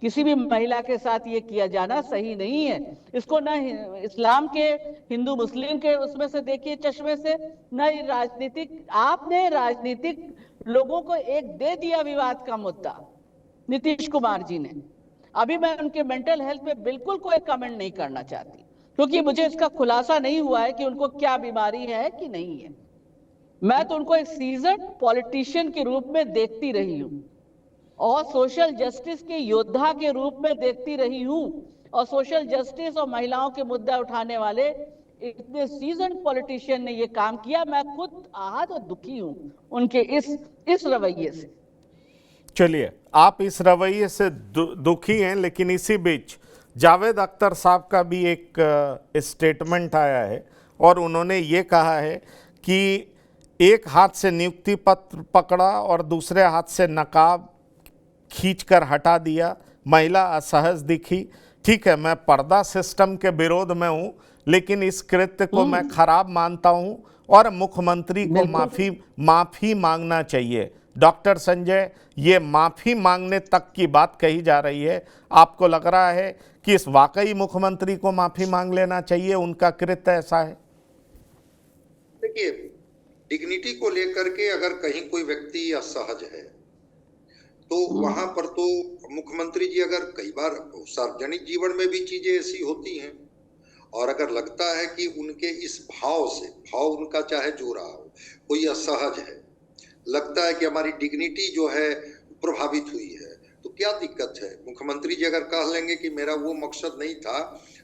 किसी भी महिला के साथ ये किया जाना सही नहीं है। इसको ना इस्लाम के, हिंदू मुस्लिम के उसमें से देखिए चश्मे से, न राजनीतिक। आपने राजनीतिक लोगों को एक दे दिया विवाद का मुद्दा, नीतीश कुमार जी ने। अभी मैं उनके मेंटल हेल्थ पे बिल्कुल कोई कमेंट नहीं करना चाहती, क्योंकि मुझे इसका खुलासा नहीं हुआ है कि उनको क्या बीमारी है कि नहीं है। मैं तो उनको एक सीजन पॉलिटिशियन के रूप में देखती रही हूं और सोशल जस्टिस के योद्धा के रूप में देखती रही हूं। और सोशल जस्टिस और महिलाओं के मुद्दा उठाने वाले इतने सीजन पॉलिटिशियन ने ये काम किया। मैं खुद आहत और दुखी हूं उनके इस रवैये से। चलिए, आप इस रवैये से दुखी हैं, लेकिन इसी बीच जावेद अख्तर साहब का भी एक स्टेटमेंट आया है और उन्होंने ये कहा है कि एक हाथ से नियुक्ति पत्र पकड़ा और दूसरे हाथ से नकाब खींचकर हटा दिया, महिला असहज दिखी। ठीक है, मैं पर्दा सिस्टम के विरोध में हूँ, लेकिन इस कृत्य को मैं खराब मानता हूँ और मुख्यमंत्री को माफी मांगना चाहिए। डॉक्टर संजय, ये माफी मांगने तक की बात कही जा रही है। आपको लग रहा है कि इस वाकई मुख्यमंत्री को माफी मांग लेना चाहिए, उनका कृत्य ऐसा है? देखिए, डिग्निटी को लेकर के अगर कहीं कोई व्यक्ति असहज है तो वहां पर तो मुख्यमंत्री जी, अगर कई बार सार्वजनिक जीवन में भी चीजें ऐसी होती हैं और अगर लगता है कि उनके इस भाव से, भाव उनका चाहे जो रहा हो, कोई असहज है, लगता है कि हमारी डिग्निटी जो है प्रभावित हुई है, तो क्या दिक्कत है? मुख्यमंत्री जी अगर कह लेंगे कि मेरा वो मकसद नहीं था,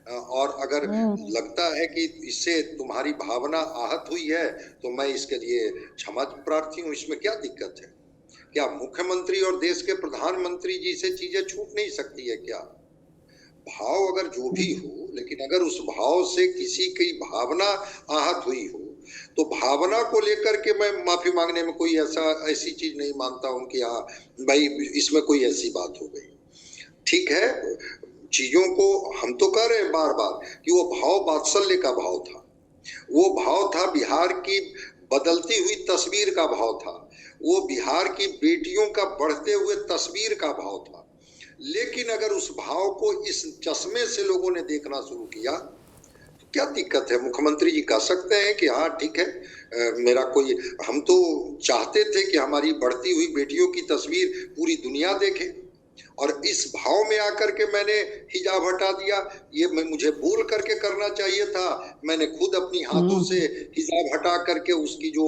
और अगर लगता है कि इससे तुम्हारी भावना आहत हुई है तो मैं इसके लिए क्षमा प्रार्थी हूँ, इसमें क्या दिक्कत है? क्या मुख्यमंत्री और देश के प्रधानमंत्री जी से चीजें छूट नहीं सकती है क्या? भाव अगर जो भी हो, लेकिन अगर उस भाव से किसी की भावना आहत हुई हो तो भावना को लेकर के मैं माफी मांगने में कोई ऐसी चीज नहीं मानता हूं कि हाँ भाई इसमें कोई ऐसी बात हो गई। ठीक है, चीजों को हम तो कह रहे हैं बार बार कि वो भाव वात्सल्य का भाव था, वो भाव था बिहार की बदलती हुई तस्वीर का भाव था, वो बिहार की बेटियों का बढ़ते हुए तस्वीर का भाव था। लेकिन अगर उस भाव को इस चश्मे से लोगों ने देखना शुरू किया तो क्या दिक्कत है? मुख्यमंत्री जी कह सकते हैं कि हाँ ठीक है, मेरा कोई, हम तो चाहते थे कि हमारी बढ़ती हुई बेटियों की तस्वीर पूरी दुनिया देखे और इस भाव में आकर के मैंने हिजाब हटा दिया, ये मुझे बोल करके करना चाहिए था। मैंने खुद अपनी हाथों से हिजाब हटा करके उसकी जो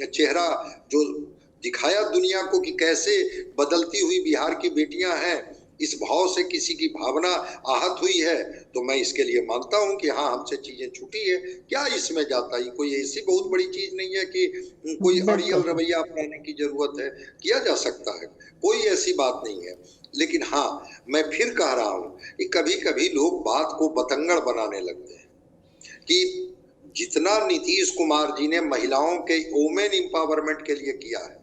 चेहरा जो दिखाया दुनिया को कि कैसे बदलती हुई बिहार की बेटियां हैं, इस भाव से किसी की भावना आहत हुई है तो मैं इसके लिए मानता हूं कि हाँ हमसे चीजें छूटी है। क्या इसमें जाता है? कोई ऐसी बहुत बड़ी चीज नहीं है कि कोई अड़ियल रवैया अपनाने की जरूरत है, किया जा सकता है, कोई ऐसी बात नहीं है। लेकिन हाँ, मैं फिर कह रहा हूं कि कभी कभी लोग बात को बतंगड़ बनाने लगते हैं कि जितना नीतीश कुमार जी ने महिलाओं के वुमेन एम्पावरमेंट के लिए किया है,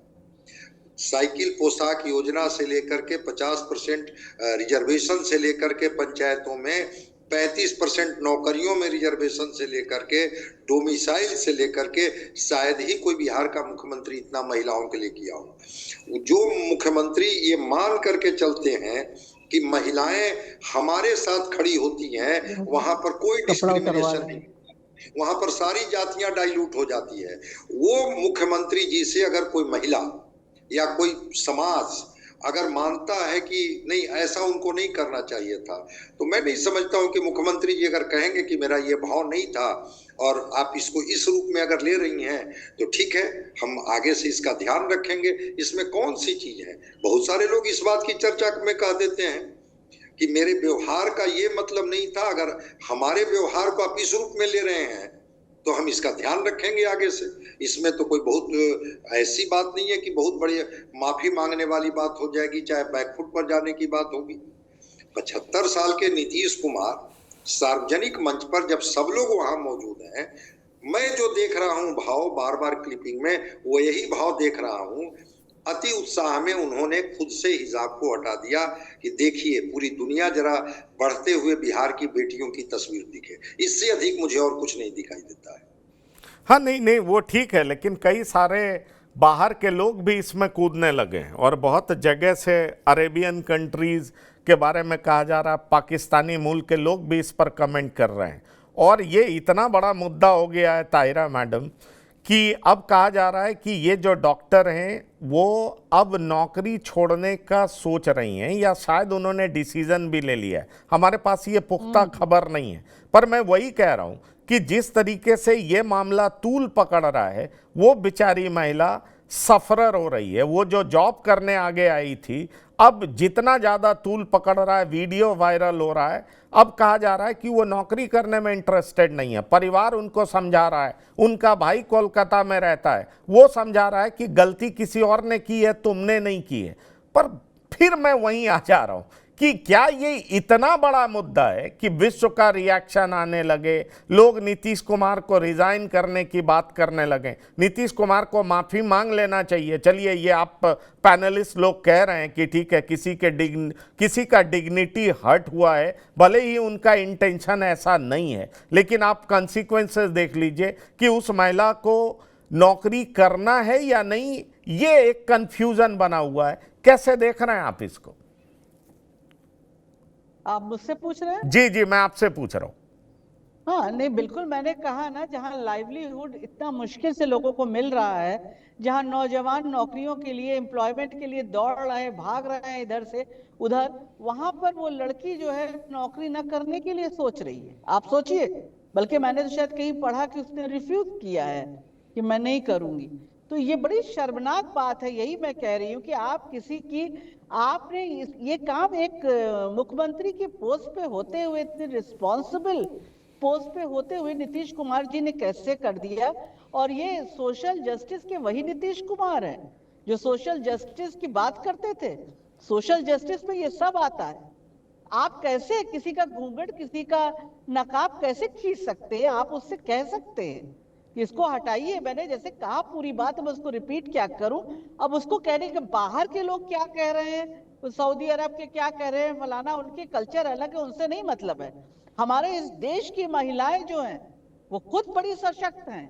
साइकिल पोशाक योजना से लेकर के 50% रिजर्वेशन से लेकर के पंचायतों में 35% नौकरियों में रिजर्वेशन से लेकर के डोमिसाइल से लेकर के शायद ही कोई बिहार का मुख्यमंत्री इतना महिलाओं के लिए किया हो। जो मुख्यमंत्री ये मान करके चलते हैं कि महिलाएं हमारे साथ खड़ी होती हैं, वहां पर कोई डिस्क्रिमिनेशन नहीं, वहां पर सारी जातियां डाइल्यूट हो जाती है। वो मुख्यमंत्री जी से अगर कोई महिला या कोई समाज अगर मानता है कि नहीं ऐसा उनको नहीं करना चाहिए था, तो मैं नहीं समझता हूं कि मुख्यमंत्री जी अगर कहेंगे कि मेरा ये भाव नहीं था और आप इसको इस रूप में अगर ले रही हैं तो ठीक है, हम आगे से इसका ध्यान रखेंगे। इसमें कौन सी चीज है? बहुत सारे लोग इस बात की चर्चा में कह देते हैं कि मेरे व्यवहार का ये मतलब नहीं था, अगर हमारे व्यवहार को आप इस रूप में ले रहे हैं तो हम इसका ध्यान रखेंगे आगे से। इसमें तो कोई बहुत ऐसी बात नहीं है कि बहुत बड़ी माफी मांगने वाली बात हो जाएगी, चाहे बैकफुट पर जाने की बात होगी। 75 साल के नीतीश कुमार सार्वजनिक मंच पर जब सब लोग वहां मौजूद हैं, मैं जो देख रहा हूं भाव बार बार क्लिपिंग में, वो यही भाव देख रहा हूं। अति उत्साह में उन्होंने खुद से हिजाब को हटा दिया कि देखिए पूरी दुनिया जरा बढ़ते हुए बिहार की बेटियों की तस्वीर दिखे। इससे अधिक मुझे और कुछ नहीं दिखाई देता है। हाँ, नहीं वो ठीक है, लेकिन कई सारे बाहर के लोग भी इसमें कूदने लगे हैं और बहुत जगह से अरेबियन कंट्रीज के बारे में कहा जा रहा है, पाकिस्तानी मूल के लोग भी इस पर कमेंट कर रहे हैं। और ये इतना बड़ा मुद्दा हो गया है ताहिरा मैडम कि अब कहा जा रहा है कि ये जो डॉक्टर हैं वो अब नौकरी छोड़ने का सोच रही हैं या शायद उन्होंने डिसीजन भी ले लिया है। हमारे पास ये पुख्ता खबर नहीं है, पर मैं वही कह रहा हूं कि जिस तरीके से ये मामला तूल पकड़ रहा है, वो बेचारी महिला सफरर हो रही है। वो जो जॉब करने आगे आई थी, अब जितना ज़्यादा तूल पकड़ रहा है, वीडियो वायरल हो रहा है, अब कहा जा रहा है कि वो नौकरी करने में इंटरेस्टेड नहीं है। परिवार उनको समझा रहा है, उनका भाई कोलकाता में रहता है, वो समझा रहा है कि गलती किसी और ने की है, तुमने नहीं की है। पर फिर मैं वहीं आ जा रहा हूँ कि क्या ये इतना बड़ा मुद्दा है कि विश्व का रिएक्शन आने लगे, लोग नीतीश कुमार को रिजाइन करने की बात करने लगे, नीतीश कुमार को माफ़ी मांग लेना चाहिए। चलिए, ये आप पैनलिस्ट लोग कह रहे हैं कि ठीक है, किसी का डिग्निटी हर्ट हुआ है, भले ही उनका इंटेंशन ऐसा नहीं है, लेकिन आप कंसिक्वेंसेस देख लीजिए कि उस महिला को नौकरी करना है या नहीं, ये एक कंफ्यूजन बना हुआ है। कैसे देख रहे हैं आप इसको? आप मुझसे पूछ रहे हैं? जी जी, मैं आपसे पूछ रहा हूँ। हाँ, नहीं बिल्कुल, मैंने कहा ना, जहाँ लाइवलीहुड इतना मुश्किल से लोगों को मिल रहा है, जहाँ नौजवान नौकरियों के लिए, एम्प्लॉयमेंट के लिए दौड़ रहे हैं, भाग रहे हैं इधर से उधर, वहां पर वो लड़की जो है नौकरी न करने के लिए सोच रही है। आप सोचिए, बल्कि मैंने तो शायद कहीं पढ़ा कि उसने रिफ्यूज किया है कि मैं नहीं करूंगी। तो ये बड़ी शर्मनाक बात है। यही मैं कह रही हूँ कि आप किसी की, आपने ये काम एक मुख्यमंत्री की पोस्ट पे होते हुए, इतने रिस्पॉन्सिबल पोस्ट पे होते हुए नीतीश कुमार जी ने कैसे कर दिया। और ये सोशल जस्टिस के वही नीतीश कुमार हैं जो सोशल जस्टिस की बात करते थे। सोशल जस्टिस में ये सब आता है। आप कैसे किसी का घूंघट, किसी का नकाब कैसे खींच सकते हैं? आप उससे कह सकते हैं कि इसको हटाइए। मैंने जैसे कहा पूरी बात, मैं उसको रिपीट क्या करूं। अब उसको कहने के बाहर के लोग क्या कह रहे हैं, सऊदी अरब के क्या कह रहे हैं, फलाना, उनके कल्चर अलग है, उनसे नहीं मतलब है। हमारे इस देश की महिलाएं जो हैं वो खुद बड़ी सशक्त हैं।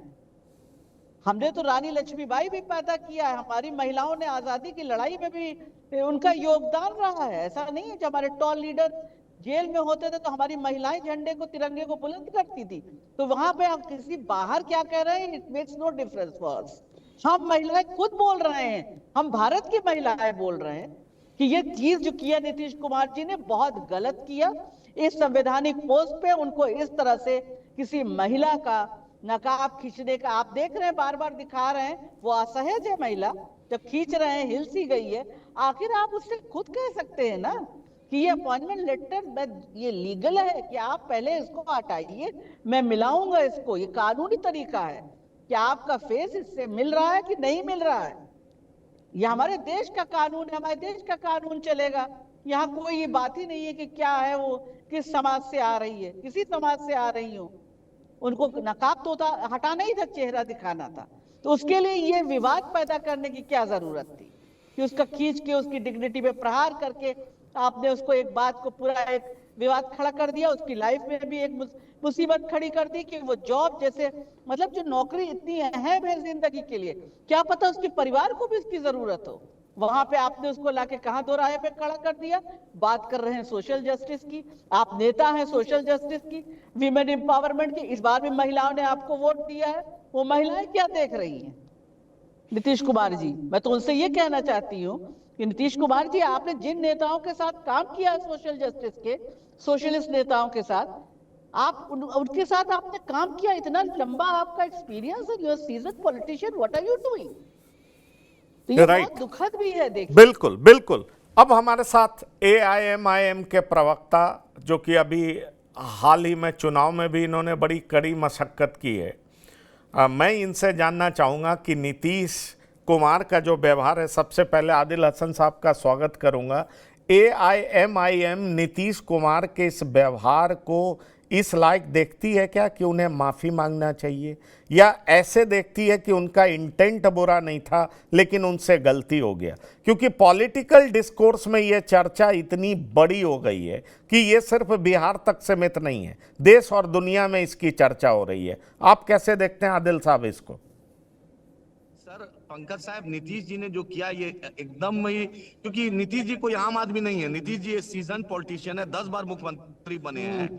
हमने तो रानी लक्ष्मीबाई भी पैदा किया है, हमारी महिलाओं ने आजादी की लड़ाई में भी उनका योगदान रहा है। ऐसा नहीं है, जब हमारे टॉल लीडर जेल में होते थे तो हमारी महिलाएं झंडे को, तिरंगे को बुलंद करती थी। तो वहां पे हम किसी बाहर क्या कह रहे हैं, it makes no difference for us. हम महिलाएं खुद बोल रहे हैं, हम भारत की महिलाएं बोल रहे हैं कि ये चीज जो किया नीतीश कुमार जी ने बहुत गलत किया। इस संवैधानिक पोस्ट पे उनको इस तरह से किसी महिला का नकाब खींचने का, आप देख रहे हैं, बार बार दिखा रहे हैं, वो असहज है महिला, जब खींच रहे हैं हिल सी गई है। आखिर आप उससे खुद कह सकते हैं ना कि ये अपॉइंटमेंट लेटर ये लीगल है कि आप पहले इसको हटाइए, मैं मिलाऊंगा इसको। ये कानूनी तरीका है कि आपका फेस इससे मिल रहा है कि नहीं मिल रहा है। ये हमारे देश का कानून है, हमारे देश का कानून चलेगा। यहाँ कोई ये बात ही नहीं है कि क्या है, वो किस समाज से आ रही है, किसी समाज से आ रही हो। उनको नकाब तो हटाना ही था, चेहरा दिखाना था। तो उसके लिए ये विवाद पैदा करने की क्या जरूरत थी कि उसका खींच के उसकी डिग्निटी पे प्रहार करके आपने उसको एक बात को पूरा एक विवाद खड़ा कर दिया, उसकी लाइफ में भी एक मुसीबत खड़ी कर दी कि वो जॉब जैसे, मतलब जो नौकरी इतनी अहम है जिंदगी के लिए, क्या पता उसके परिवार को भी इसकी जरूरत हो, वहां पे आपने उसको लाके कहां दोराहे पे खड़ा कर दिया। बात कर रहे हैं सोशल जस्टिस की, आप नेता हैं सोशल जस्टिस की, विमेन एम्पावरमेंट की, इस बार भी महिलाओं ने आपको वोट दिया है, वो महिलाएं क्या देख रही हैं? नीतीश कुमार जी, मैं तो उनसे ये कहना चाहती हूँ कि नीतीश कुमार जी, आपने जिन नेताओं के साथ काम किया है सोशल जस्टिस के, सोशलिस्ट नेताओं के साथ, आप उनके साथ आपने काम किया, इतना लंबा आपका एक्सपीरियंस है, you are seasoned politician, what are you doing? तो ये बहुत दुखद भी है देखिए। बिल्कुल बिल्कुल। अब हमारे साथ AIMIM के प्रवक्ता, जो कि अभी हाल ही में चुनाव में भी इन्होंने बड़ी कड़ी मशक्कत की है, मैं इनसे जानना चाहूँगा कि नीतीश कुमार का जो व्यवहार है, सबसे पहले आदिल हसन साहब का स्वागत करूँगा। AIMIM नीतीश कुमार के इस व्यवहार को इस लायक देखती है क्या कि उन्हें माफ़ी मांगना चाहिए, या ऐसे देखती है कि उनका इंटेंट बुरा नहीं था लेकिन उनसे गलती हो गया? क्योंकि पॉलिटिकल डिस्कोर्स में ये चर्चा इतनी बड़ी हो गई है कि ये सिर्फ बिहार तक सीमित नहीं है, देश और दुनिया में इसकी चर्चा हो रही है। आप कैसे देखते हैं आदिल साहब इसको? सर, पंकज साहब, नीतीश जी ने जो किया ये एकदम ही, क्योंकि नीतीश जी कोई आम आदमी नहीं है, नीतीश जी एक सीजन पॉलिटिशियन है, 10 बार मुख्यमंत्री बने हैं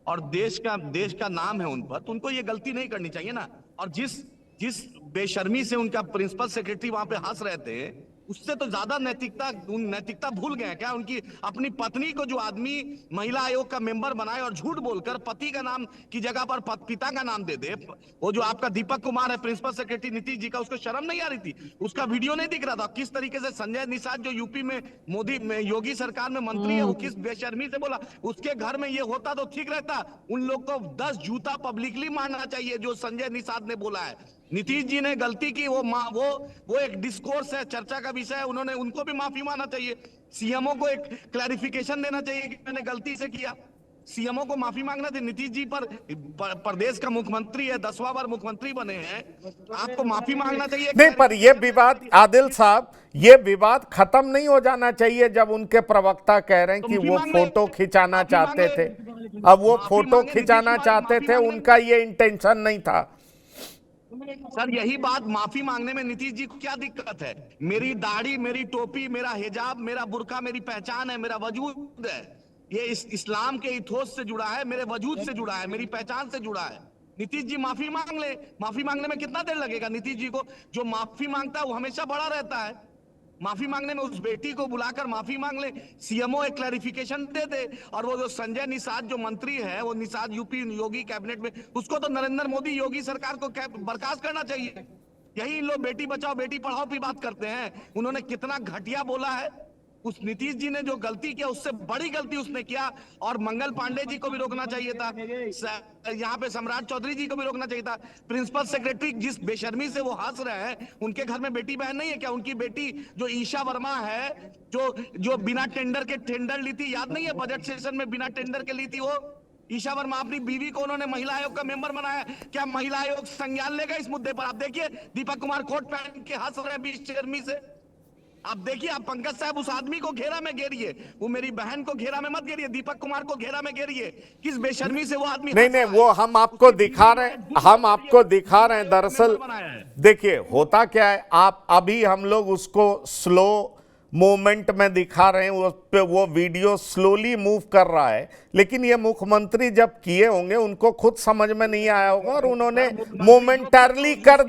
और देश का नाम है उन पर, तो उनको ये गलती नहीं करनी चाहिए ना। और जिस बेशर्मी से उनका प्रिंसिपल सेक्रेटरी वहां पे हंस रहे थे, उससे तो ज्यादा नैतिकता भूल गए क्या? उनकी अपनी पत्नी को जो आदमी महिला आयोग का मेंबर बनाए और झूठ बोलकर पति का नाम की जगह पर पिता का नाम दे दे, वो जो आपका दीपक कुमार है प्रिंसिपल सेक्रेटरी नीतीश जी का, उसको शर्म नहीं आ रही थी? उसका वीडियो नहीं दिख रहा था किस तरीके से संजय निषाद जो यूपी में मोदी में योगी सरकार में मंत्री है, वो किस बेशर्मी से बोला? उसके घर में ये होता तो ठीक रहता। उन लोग को 10 जूता पब्लिकली मारना चाहिए जो संजय निषाद ने बोला है। नीतीश जी ने गलती की, वो एक डिस्कोर्स है, चर्चा का विषय है, उन्होंने उनको भी माफी मांगना चाहिए। सीएमओ को एक क्लैरिफिकेशन देना चाहिए कि मैंने गलती से किया, सीएमओ को माफी मांगना चाहिए। नीतीश जी पर प्रदेश का मुख्यमंत्री है, 10वां बार मुख्यमंत्री बने हैं, आपको माफी मांगना चाहिए। नहीं, पर ये विवाद आदिल साहब, ये विवाद खत्म नहीं हो जाना चाहिए जब उनके प्रवक्ता कह रहे हैं कि वो फोटो खिंचाना चाहते थे। अब वो फोटो खिंचाना चाहते थे, उनका ये इंटेंशन नहीं था। सर, यही बात, माफी मांगने में नीतीश जी को क्या दिक्कत है? मेरी दाढ़ी, मेरी टोपी, मेरा हिजाब, मेरा बुर्का मेरी पहचान है, मेरा वजूद है। ये इस्लाम के इथोस से जुड़ा है, मेरे वजूद से जुड़ा है, मेरी पहचान से जुड़ा है। नीतीश जी माफी मांग ले। माफी मांगने में कितना देर लगेगा? नीतीश जी को जो माफी मांगता है वो हमेशा बड़ा रहता है। माफी मांगने में उस बेटी को बुलाकर माफी मांग ले, सीएमओ एक क्लैरिफिकेशन दे दे, और वो जो संजय निषाद जो मंत्री है, वो निषाद यूपी योगी कैबिनेट में, उसको तो नरेंद्र मोदी योगी सरकार को बर्खास्त करना चाहिए। यही लोग बेटी बचाओ बेटी पढ़ाओ की बात करते हैं। उन्होंने कितना घटिया बोला है। उस नीतीश जी ने जो गलती किया उससे बड़ी गलती उसने किया, और मंगल पांडे जी को भी रोकना चाहिए था, यहाँ पे सम्राट चौधरी जी को भी रोकना चाहिए था। प्रिंसिपल सेक्रेटरी जिस बेशर्मी से वो हंस रहे हैं, उनके घर में बेटी बहन नहीं है क्या? उनकी बेटी जो ईशा वर्मा है, जो बिना टेंडर के टेंडर ली थी, याद नहीं है? बजट सेशन में बिना टेंडर के ली थी वो ईशा वर्मा। अपनी बीवी को उन्होंने महिला आयोग का मेंबर बनाया। क्या महिला आयोग संज्ञान लेगा इस मुद्दे पर? आप देखिए, दीपक कुमार कोट पहन के हंस रहे हैं बेशर्मी से। आप देखिए, आप पंकज साहब उस आदमी को घेरा में घेरिए, वो मेरी बहन को घेरा में मत घेरिए, दीपक कुमार को घेरा में घेरिए। किस बेशर्मी से वो आदमी नहीं, वो हम आपको दिखा रहे हैं, दरअसल देखिए होता क्या है, आप अभी हम लोग उसको स्लो मूवमेंट में दिखा रहे हैं, उस पे वो वीडियो स्लोली मूव कर रहा है, लेकिन ये मुख्यमंत्री जब किए होंगे उनको खुद समझ में नहीं आया होगा और उन्होंने मोमेंटरली कर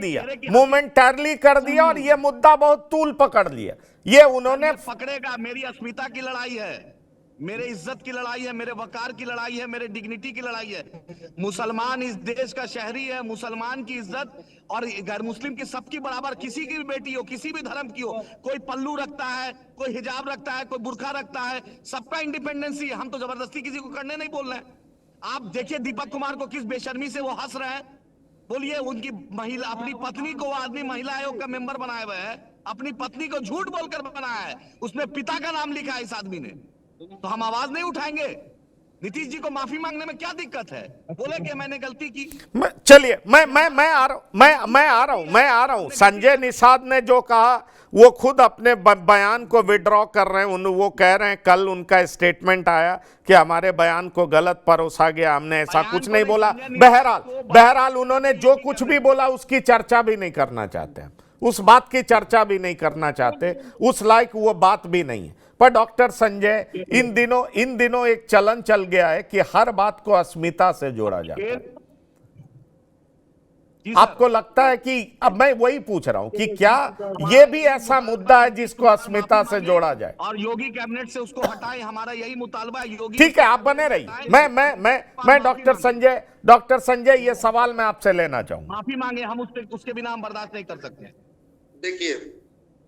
दिया और ये मुद्दा बहुत तूल पकड़ लिया। ये उन्होंने पकड़ेगा। मेरी अस्मिता की लड़ाई है, मेरे इज्जत की लड़ाई है, मेरे वकार की लड़ाई है, मेरे डिग्निटी की लड़ाई है। मुसलमान इस देश का शहरी है, मुसलमान की इज्जत और गैर मुस्लिम की सबकी बराबर, किसी की भी बेटी हो, किसी भी धर्म की हो, कोई पल्लू रखता है, कोई हिजाब रखता है, कोई बुर्का रखता है, सबका इंडिपेंडेंसी है। हम तो जबरदस्ती किसी को करने नहीं बोल रहे हैं। आप देखिए दीपक कुमार को किस बेशर्मी से वो हंस रहे हैं। बोलिए, उनकी महिला, अपनी पत्नी को वो आदमी महिला आयोग का मेंबर बनाए हुए है, अपनी पत्नी को झूठ बोलकर बनाया है, उसमें पिता का नाम लिखा है इस आदमी ने। तो हम आवाज नहीं उठाएंगे? नीतीश जी को माफी मांगने में क्या दिक्कत है? बोले कि मैंने गलती की। चलिए, मैं आ रहा हूं। संजय निषाद ने जो कहा वो खुद अपने बयान को विड्रॉ कर रहे हैं। वो कह रहे हैं, कल उनका स्टेटमेंट आया कि हमारे बयान को गलत परोसा गया, हमने ऐसा कुछ नहीं बोला। बहरहाल उन्होंने जो कुछ भी बोला उसकी चर्चा भी नहीं करना चाहते, उस बात की चर्चा भी नहीं करना चाहते, उस लायक वो बात भी नहीं है। पर डॉक्टर संजय, इन दिनों एक चलन चल गया है कि हर बात को अस्मिता से जोड़ा जाता है। आपको लगता है कि, अब मैं वही पूछ रहा हूं कि क्या ये भी ऐसा मुद्दा है जिसको अस्मिता से जोड़ा जाए? और योगी कैबिनेट से उसको हटाएं, हमारा यही मुतालबा है। योगी, ठीक है, आप बने रहिए। मैं डॉक्टर संजय ये सवाल मैं आपसे लेना चाहूंगा। माफी मांगे, हम उसके बिना हम बर्दाश्त नहीं कर सकते। देखिए,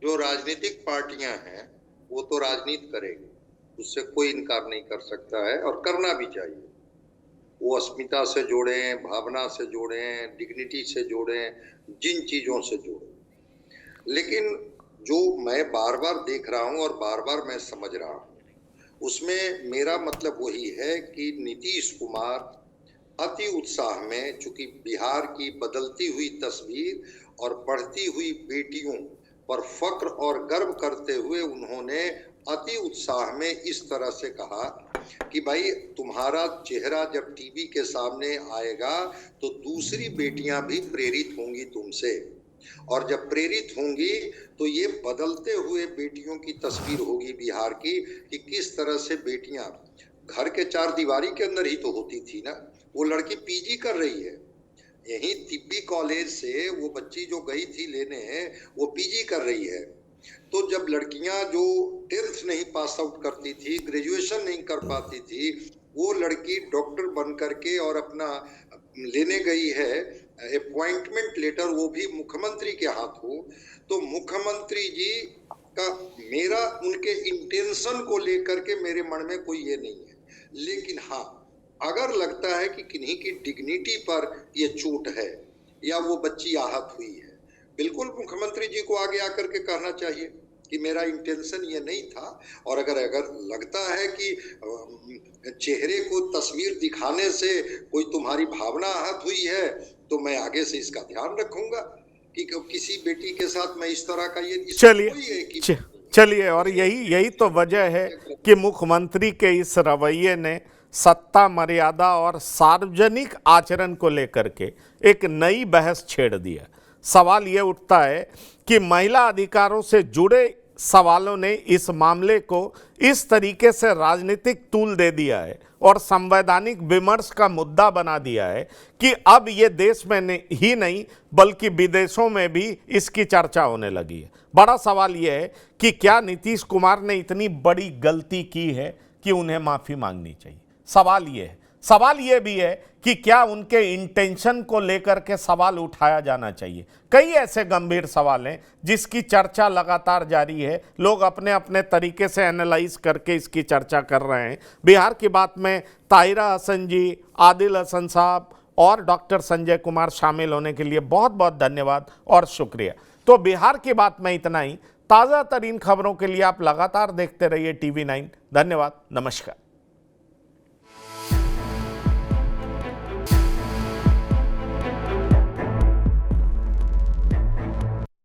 जो राजनीतिक पार्टियां हैं वो तो राजनीति करेगी, उससे कोई इनकार नहीं कर सकता है और करना भी चाहिए। वो अस्मिता से जोड़ें, भावना से जोड़ें, डिग्निटी से जोड़ें, जिन चीज़ों से जोड़ें। लेकिन जो मैं बार बार देख रहा हूँ और बार बार मैं समझ रहा हूँ, उसमें मेरा मतलब वही है कि नीतीश कुमार अति उत्साह में, चूंकि बिहार की बदलती हुई तस्वीर और बढ़ती हुई बेटियों पर फक्र और गर्व करते हुए उन्होंने अति उत्साह में इस तरह से कहा कि भाई तुम्हारा चेहरा जब टीवी के सामने आएगा तो दूसरी बेटियां भी प्रेरित होंगी तुमसे, और जब प्रेरित होंगी तो ये बदलते हुए बेटियों की तस्वीर होगी बिहार की, कि किस तरह से बेटियां घर के चार दीवारी के अंदर ही तो होती थी ना। वो लड़की पीजी कर रही है, यही तिब्बी कॉलेज से वो बच्ची जो गई थी लेने, वो पीजी कर रही है। तो जब लड़कियां जो 10th नहीं पास आउट करती थी, ग्रेजुएशन नहीं कर पाती थी, वो लड़की डॉक्टर बन करके और अपना लेने गई है अपॉइंटमेंट लेटर, वो भी मुख्यमंत्री के हाथों। तो मुख्यमंत्री जी का, मेरा उनके इंटेंशन को लेकर के मेरे मन में कोई ये नहीं है, लेकिन हाँ, अगर लगता है कि किन्हीं की डिग्निटी पर ये चोट है या वो बच्ची आहत हुई है, बिल्कुल मुख्यमंत्री जी को आगे आकर के कहना चाहिए कि मेरा इंटेंशन ये नहीं था। और अगर लगता है कि चेहरे को तस्वीर दिखाने से कोई तुम्हारी भावना आहत हुई है, तो मैं आगे से इसका ध्यान रखूंगा कि किसी बेटी के साथ मैं इस तरह का ये चलिए और यही तो वजह है कि मुख्यमंत्री के इस रवैये ने सत्ता मर्यादा और सार्वजनिक आचरण को लेकर के एक नई बहस छेड़ दिया। सवाल ये उठता है कि महिला अधिकारों से जुड़े सवालों ने इस मामले को इस तरीके से राजनीतिक तूल दे दिया है और संवैधानिक विमर्श का मुद्दा बना दिया है कि अब ये देश में ही नहीं बल्कि विदेशों में भी इसकी चर्चा होने लगी है। बड़ा सवाल ये है कि क्या नीतीश कुमार ने इतनी बड़ी गलती की है कि उन्हें माफ़ी मांगनी चाहिए? सवाल ये भी है कि क्या उनके इंटेंशन को लेकर के सवाल उठाया जाना चाहिए। कई ऐसे गंभीर सवाल हैं जिसकी चर्चा लगातार जारी है, लोग अपने अपने तरीके से एनालाइज करके इसकी चर्चा कर रहे हैं। बिहार की बात में ताहिरा हसन जी, आदिल हसन साहब और डॉक्टर संजय कुमार शामिल होने के लिए बहुत बहुत धन्यवाद और शुक्रिया। तो बिहार की बात में इतना ही। ताज़ा तरीन खबरों के लिए आप लगातार देखते रहिए TV9। धन्यवाद, नमस्कार।